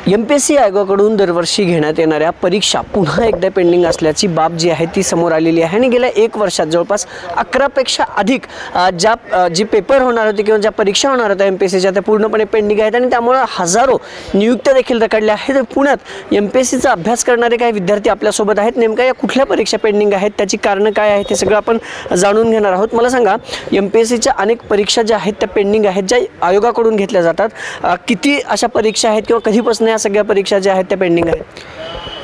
MPSC आयोगाकडून दरवर्षी घेण्यात येणाऱ्या परीक्षा पुन्हा एकदा पेंडिंग असल्याची बाब जी आहे ती समोर आलेली आहे आणि गेल्या 1 वर्षात जवळपास 11पेक्षा अधिक जी पेपर होणार होते किंवा ज्या परीक्षा होणार होत्या MPSCच्या त्या पूर्णपणे पेंडिंग आहेत आणि त्यामुळे हजारो नियुक्त्या देखील रखडल्या आहेत। पुण्यात MPSCचा अभ्यास करणारे काही विद्यार्थी आपल्यासोबत आहेत। नेमका या कुठल्या परीक्षा पेंडिंग आहेत, त्याची कारणं काय आहेत, हे सगळं आपण जाणून घेणार आहोत। मला सांगा, MPSCच्या अनेक परीक्षा ज्या आहेत त्या पेंडिंग आहेत, ज्या आयोगाकडून घेतल्या जातात, किती अशा परीक्षा आहेत किंवा कधीपासून सगळ्या परीक्षा ज्या आहेत त्या पेंडिंग आहेत?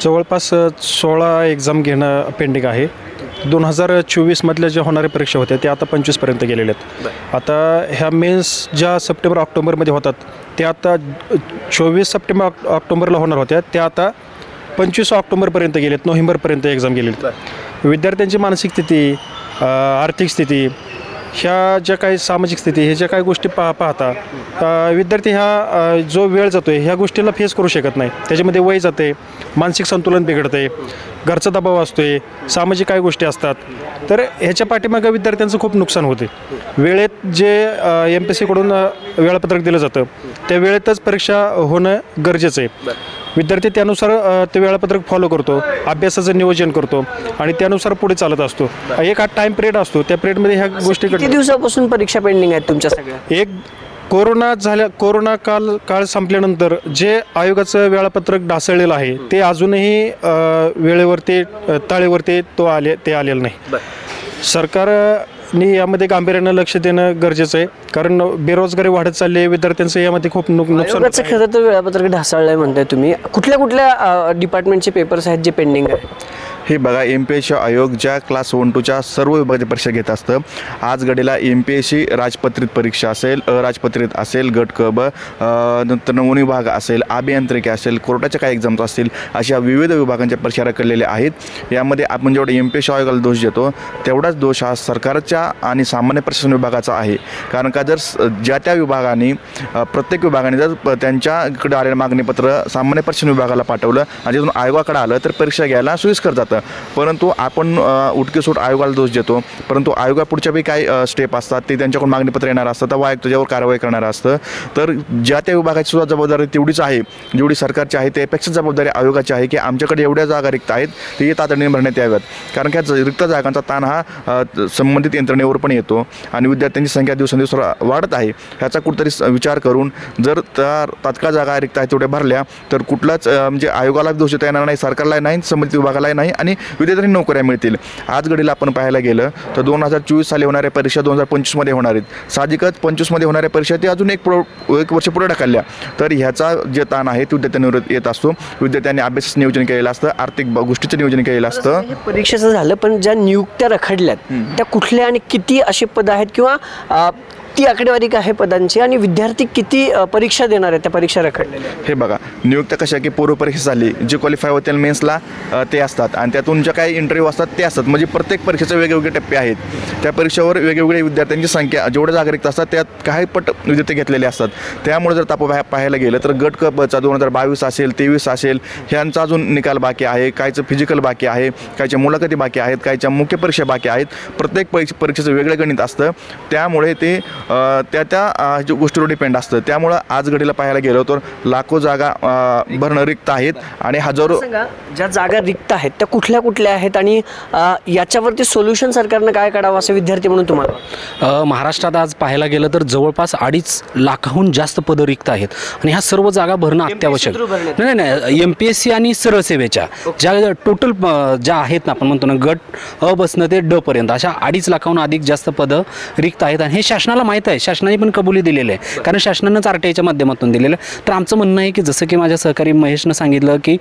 जवळपास 16 एक्झाम घेणं पेंडिंग आहे। 2024 मधल्या ज्या होणाऱ्या परीक्षा होत्या त्या आता 25 पर्यंत गेलेल्या आहेत। आता ह्या मेन्स ज्या सप्टेंबर ऑक्टोबरमध्ये होतात त्या आता 24 सप्टेंबर ऑक्टोबरला होणार होत्या त्या आता 25 ऑक्टोबरपर्यंत गेलेत, नोव्हेंबरपर्यंत एक्झाम गेलेत। विद्यार्थ्यांची मानसिक स्थिती, आर्थिक स्थिती, ह्या ज्या काही सामाजिक स्थिती, हे ज्या काही गोष्टी पाहता विद्यार्थी ह्या जो वेळ जातो आहे ह्या गोष्टीला फेस करू शकत नाही। त्याच्यामध्ये वय जाते, मानसिक संतुलन बिघडते, घरचा दबाव असतो आहे, सामाजिक काही गोष्टी असतात। तर ह्याच्या पाठीमागे विद्यार्थ्यांचं खूप नुकसान होते। वेळेत जे MPSCकडून वेळापत्रक दिलं जातं त्या वेळेतच परीक्षा होणं गरजेचं आहे। विद्यार्थी त्यानुसार ते वेळापत्रक फॉलो करतो, अभ्यासाचं नियोजन करतो आणि त्यानुसार पुढे चालत असतो। एक हा टाइम पिरियड असतो, त्या पिरियडमध्ये ह्या गोष्टी किती दिवसापासून परीक्षा पेंडिंग आहेत तुमच्या सगळ्या? एक कोरोना काळ संपल्यानंतर जे आयोगाचं वेळापत्रक ढासळलेलं आहे ते अजूनही वेळेवरती तळेवरती ते आलेलं नाही। सरकारने यामध्ये गांभीर्यानं लक्ष देणं गरजेचं आहे, कारण बेरोजगारी वाढत चालली आहे, विद्यार्थ्यांचं यामध्ये खूप नुकसान। खरं तर वेळापत्रक ढासळलंय म्हणताय तुम्ही, कुठल्या कुठल्या डिपार्टमेंटचे पेपर्स आहेत जे पेंडिंग आहेत? हे बघा, MPSC आयोग ज्या क्लास 1 to 4 सर्व विभागाची परीक्षा घेत असतं। आज घडीला MPSC राजपत्रित परीक्षा असेल, अराजपत्रित असेल, गट क ब, नंतर वन विभाग असेल, अभियांत्रिकी असेल, कोर्टाच्या काही एक्झाम्स असतील, अशा विविध विभागांच्या परीक्षा रखडलेल्या आहेत। यामध्ये आपण जेवढा MPSC आयोगाला दोष देतो तेवढाच दोष हा सरकारच्या आणि सामान्य प्रशासन विभागाचा आहे। कारण का जर ज्या त्या विभागाने प्रत्येक विभागाने जर त्यांच्याकडे आलेलं मागणीपत्र सामान्य प्रशासन विभागाला पाठवलं आणि तिथून आयोगाकडे आलं तर परीक्षा घ्यायला सोयीस्कर जातं। परंतु आपण उठकेसूट आयोगाला दोष देतो, परंतु आयोगा पुढच्या बी काही स्टेप असतात ते त्यांच्याकडून मागणीपत्र येणार असतं तर आयोग त्याच्यावर कारवाई करणार असतं। तर ज्या त्या विभागाची सुद्धा जबाबदारी तेवढीच आहे जेवढी सरकारची आहे, त्यापेक्षा जबाबदारी आयोगाची आहे की आमच्याकडे एवढ्या जागा रिक्त आहेत ते तातडीने भरण्यात याव्यात। कारण की रिक्त जागांचा ताण हा संबंधित यंत्रणेवर पण येतो आणि विद्यार्थ्यांची संख्या दिवसेंदिवस वाढत आहे। ह्याचा कुठेतरी विचार करून जर तात्काळ जागा रिक्त आहेत तेवढ्या भरल्या तर कुठलाच म्हणजे आयोगाला दोष देता येणार नाही, सरकारला नाही, संबंधित विभागालाही नाही आणि विद्यार्थ्यांनी नोकऱ्या मिळतील। आज घडीला आपण पाहायला गेलं तर 2024 साली होणाऱ्या परीक्षा 2025 मध्ये होणार आहेत। साहजिकच 25 मध्ये होणाऱ्या परीक्षा ते अजून एक वर्ष पुढे ढकलल्या तर ह्याचा जे ताण आहे तो विद्यार्थ्यांवर येत असतो। विद्यार्थ्यांनी अभ्यासाचं नियोजन केलेलं असतं, आर्थिक गोष्टीचं नियोजन केलेलं असतं। परीक्षेचं झालं, पण ज्या नियुक्त्या रखडल्यात त्या कुठल्या आणि किती अशी पद आहेत किंवा ती आकडेवारी काय आहे पदांची आणि विद्यार्थी किती परीक्षा देणार आहेत त्या परीक्षा रखडलेल्या? हे बघा, नियुक्त्या कशा की पूर्व परीक्षा झाली, जे क्वालिफाय होतील मेन्सला ते असतात आणि त्यातून ज्या काही इंटरव्ह्यू असतात ते असतात। म्हणजे प्रत्येक परीक्षेचे वेगवेगळे टप्पे आहेत। त्या परीक्षेवर वेगवेगळ्या विद्यार्थ्यांची संख्या जेवढ्या जागरिक असतात त्यात काही पट विद्यार्थी घेतलेले असतात। त्यामुळे जर आपण पाहायला गेलं तर गट क बचा 2022 असेल, 23 असेल, ह्यांचा अजून निकाल बाकी आहे, काहीचं फिजिकल बाकी आहे, काहीच्या मुलाखती बाकी आहेत, काहीच्या मुख्य परीक्षा बाकी आहेत। प्रत्येक परीक्षेचं वेगळं गणित असतं, त्यामुळे ते त्या गोष्टीवर डिपेंड असतं। त्यामुळं आज घडीला पाहायला गेलो तर लाखो जागा भरणं रिक्त आहेत आणि हजारो ज्या जागा रिक्त आहेत त्या कुठल्या कुठल्या आहेत आणि याच्यावरती सोल्युशन सरकारनं काय काढावं असं विद्यार्थी म्हणून तुम्हाला? महाराष्ट्रात आज पाहायला गेलं तर जवळपास 2.5 लाखाहून जास्त पदं रिक्त आहेत आणि ह्या सर्व जागा भरणं अत्यावश्यक नाही। MPSC आणि सरळ सेवेच्या ज्या टोटल ज्या आहेत ना, आपण म्हणतो ना गट अ बसणं ते ड पर्यंत अशा 2.5 लाखाहून अधिक जास्त पदं रिक्त आहेत आणि हे शासनाला माहीत आहे, शासनाने पण कबुली दिलेलं आहे, कारण शासनानंच RTIच्या माध्यमातून दिलेलं आहे। तर आमचं म्हणणं आहे की जसं की माझ्या सहकारी महेशनं सांगितलं की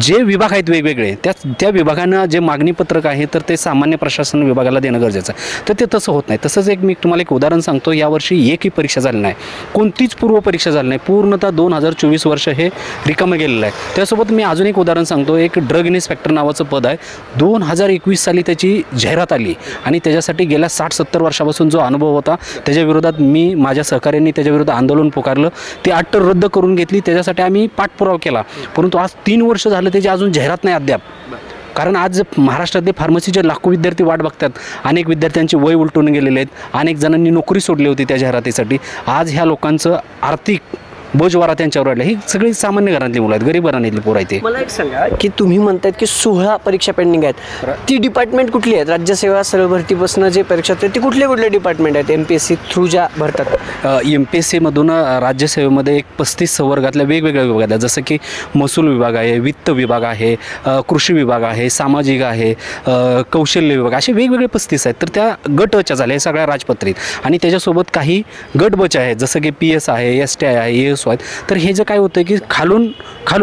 जे विभाग आहेत वेगवेगळे त्या विभागानं जे मागणीपत्रक आहे तर ते सामान्य प्रशासन विभागाला देणं गरजेचं आहे, तर ते तसं होत नाही। तसंच मी तुम्हाला एक उदाहरण सांगतो, यावर्षी एकही परीक्षा झाली नाही, कोणतीच पूर्व परीक्षा झाली नाही, पूर्णतः 2024 वर्ष हे रिकामं गेलेलं आहे। त्यासोबत मी अजून एक उदाहरण सांगतो, एक ड्रग इन्स्पेक्टर नावाचं पद आहे, 2021 साली त्याची जाहिरात आली आणि त्याच्यासाठी गेल्या 60-70 वर्षापासून जो अनुभव होता त्याच्या विरोधात मी माझ्या सहकाऱ्यांनी त्याच्याविरुद्ध आंदोलन पुकारलं, ती अट रद्द करून घेतली, त्याच्यासाठी आम्ही पाठपुरावा केला, परंतु आज 3 वर्ष झालं त्याची अजून जाहिरात नाही अद्याप। कारण आज महाराष्ट्रातले फार्मसीचे लाखो विद्यार्थी वाट बघतात, अनेक विद्यार्थ्यांचे वय उलटून गेलेले आहेत, अनेक जणांनी नोकरी सोडली होती त्या जाहिरातीसाठी। आज ह्या लोकांचं आर्थिक बोजवारा त्यांच्यावर वाढला. ही सगळी सामान्य घरातली मुलं आहेत, गरीब घराण्यातली पोरं आहेत ते. मला एक सांगा की तुम्ही म्हणतायत की 16 परीक्षा पेंडिंग आहेत, ती डिपार्टमेंट कुठली आहेत? राज्यसेवा सरळ भरतीपासून जे परीक्षा आहेत ते कुठले डिपार्टमेंट आहेत MPSC थ्रू ज्या भरतात? MPSCमधून राज्यसेवेमध्ये एक 35 संवर्गातल्या वेगवेगळ्या विभागात आहेत, जसं की महसूल विभाग आहे, वित्त विभाग आहे, कृषी विभाग आहे, सामाजिक आहे, कौशल्य विभाग, असे वेगवेगळे 35 आहेत. तर त्या गटच्या झाल्या सगळ्या राजपत्रित, आणि त्याच्यासोबत काही गटबच आहेत, जसं की PS आहे, STI आहे, ASO आहेत. तर हे जे काय होतं की खालून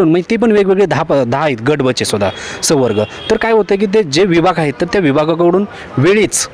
म्हणजे ते पण वेगवेगळे 10 आहेत गटबचे सुद्धा संवर्ग. तर काय होतं की ते जे विभाग आहेत तर त्या विभागाकडून वेळीच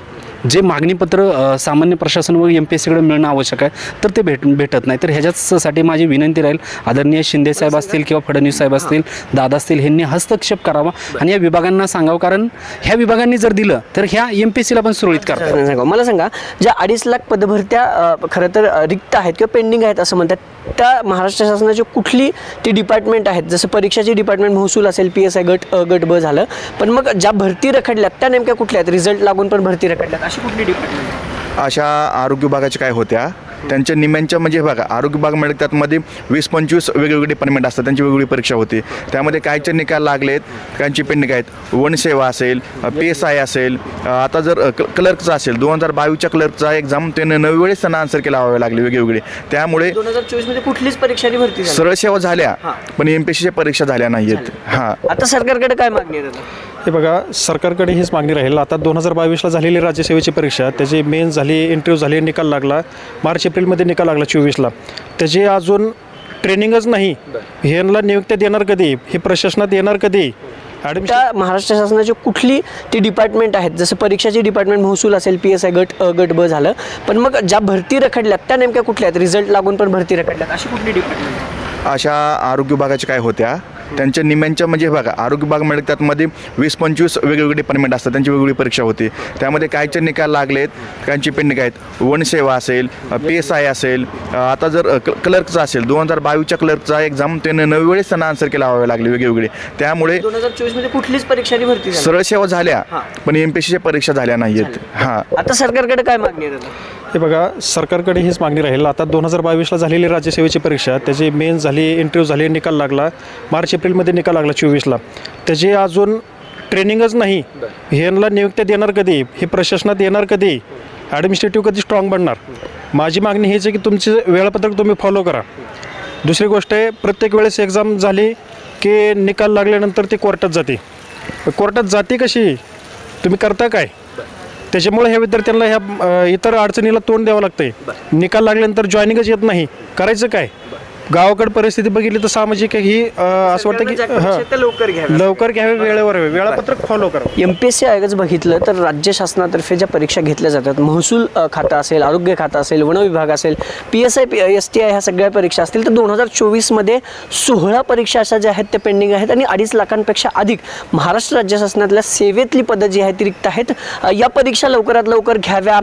जे मागणीपत्र सामान्य प्रशासन व MPSCकडे मिळणं आवश्यक आहे, तर ते भेटत नाही. तर ह्याच्यासाठी माझी विनंती राहील, आदरणीय शिंदे साहेब असतील किंवा फडणवीस साहेब असतील, दादा असतील, ह्यांनी हस्तक्षेप करावा आणि या विभागांना सांगावं, कारण ह्या विभागांनी जर दिलं तर ह्या MPSCला पण सुरळीत करतात. मला सांगा, ज्या 2.5 लाख पदभरत्या खरं तर रिक्त आहेत किंवा पेंडिंग आहेत असं म्हणतात, त्या महाराष्ट्र शासनाची कुठली ती डिपार्टमेंट आहेत? जसं परीक्षाची डिपार्टमेंट महसूल असेल, PSI गट ब झालं, पण मग ज्या भरती रखडल्यात त्या नेमक्या कुठल्या आहेत? रिझल्ट लागून पण भरती रखडल्यात अशी कुठली डिपार्टमेंट? अशा आरोग्य विभागाच्या काय होत्या त्यांच्या निम्यांच्या म्हणजे बघा, आरोग्य विभाग म्हणजे त्यामध्ये 20-25 वेगवेगळे डिपार्टमेंट असतात, त्यांची वेगवेगळी परीक्षा होती. त्यामध्ये कायचे निकाल लागलेत, काहींची पेंडिंग आहेत. वनसेवा असेल, PSI असेल, आता जर क्लर्कचा असेल 2022च्या क्लर्कचा एक्झाम त्याने 9 वेळेस त्यांना आन्सर केला व्हावे लागले वेगवेगळे. त्यामुळे 2024 मध्ये कुठलीच परीक्षा भरती सरळ सेवा झाल्या पण MPSCच्या परीक्षा झाल्या नाहीयेत. आता सरकारकडे काय मागणी आहे? हे बघा, सरकारकडे हीच मागणी राहील. आता 2022ला झालेली राज्यसेवेची परीक्षा, त्याची मेन झाली, इंटरव्ह्यू झाली, निकाल लागला, मार्च-एप्रिलमध्ये निकाल लागला 24ला. त्याची अजून ट्रेनिंगच नाही. ह्यांना नियुक्त्या देणार कधी? हे प्रशासनात येणार कधी? त्या महाराष्ट्र शासनाची कुठली ती डिपार्टमेंट आहेत? जसं परीक्षाची डिपार्टमेंट महसूल असेल, PSI गट ब झालं, पण मग ज्या भरती रखडल्यात त्या नेमक्या कुठल्या आहेत? रिझल्ट लागून पण भरती रखडल्यात अशी कुठली डिपार्टमेंट? अशा आरोग्य विभागाच्या काय होत्या त्यांच्या निम्यांच्या म्हणजे बघा, आरोग्य विभाग म्हणजे त्यामध्ये 20-25 वेगवेगळे डिपार्टमेंट असतात, त्यांची वेगवेगळी परीक्षा होती. त्यामध्ये कायचे निकाल लागलेत, काहींची पेंडिंग आहेत. वनसेवा असेल, PSI असेल, आता जर क्लर्कचा असेल 2022च्या क्लर्कचा एक्झाम त्याने 9 वेळेस त्यांना आन्सर केला व्हावे लागले वेगवेगळे. त्यामुळे 2024 मध्ये कुठलीच परीक्षा भरती सरळ सेवा झाल्या पण MPSCच्या परीक्षा झाल्या नाहीयेत. आता सरकारकडे काय मागणी आहे? हे बघा, सरकारकडे हीच मागणी राहील. आता 2022ला झालेली राज्यसेवेची परीक्षा, त्याची मेन झाली, इंटरव्ह्यू झाली, निकाल लागला, मार्च-एप्रिलमध्ये निकाल लागला 24ला. त्याची अजून ट्रेनिंगच नाही. ह्यांना नियुक्त्या देणार कधी? हे प्रशासनात येणार कधी? ॲडमिनिस्ट्रेटिव्ह कधी स्ट्रॉंग बनणार? माझी मागणी हेच आहे की तुमचे वेळापत्रक तुम्ही फॉलो करा. दुसरी गोष्ट आहे, प्रत्येक वेळेस एक्झाम झाली की निकाल लागल्यानंतर ती कोर्टात जाते कशी? तुम्ही करता काय? त्याच्यामुळे ह्या विद्यार्थ्यांना ह्या इतर अडचणीला तोंड द्यावं लागतंय. निकाल लागल्यानंतर जॉईनिंगच येत नाही, करायचं काय? गावाकडे परिस्थिती बघितली तर सामाजिक ही असं वाटतं की लवकर घ्यावे, वेळेवर वेळापत्रक फॉलो करा. MPSC आयोगाचं बघितलं तर राज्य शासनातर्फे ज्या परीक्षा घेतल्या जातात, महसूल खातं असेल, आरोग्य खातं असेल, वन विभाग असेल, PSI STI ह्या सगळ्या परीक्षा असतील, तर 2024मध्ये 16 परीक्षा अशा ज्या आहेत त्या पेंडिंग आहेत आणि 2.5 लाखांपेक्षा अधिक महाराष्ट्र राज्य शासनातल्या सेवेतली पदं जी आहेत ती रिक्त आहेत. या परीक्षा लवकरात लवकर घ्याव्या,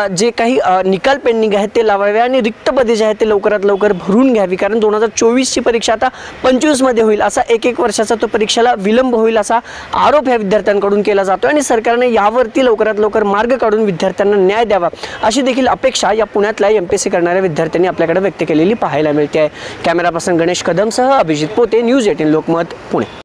जे काही निकाल पेंडिंग आहेत ते लावाव्या आणि रिक्त पदे जे आहेत ते लवकरात लवकर भरून घ्यावी, कारण 2024ची परीक्षा आता 25मध्ये होईल, असा एक वर्षाचा तो परीक्षेला विलंब होईल असा आरोप ह्या विद्यार्थ्यांकडून केला जातो आणि सरकारने यावरती लवकरात लवकर मार्ग काढून विद्यार्थ्यांना न्याय द्यावा अशी देखील अपेक्षा या पुण्यातल्या MPSC करणाऱ्या विद्यार्थ्यांनी आपल्याकडे व्यक्त केलेली पाहायला मिळते आहे. कॅमेरा पर्सन गणेश कदमसह अभिजित पोते, न्यूज 18 लोकमत, पुणे.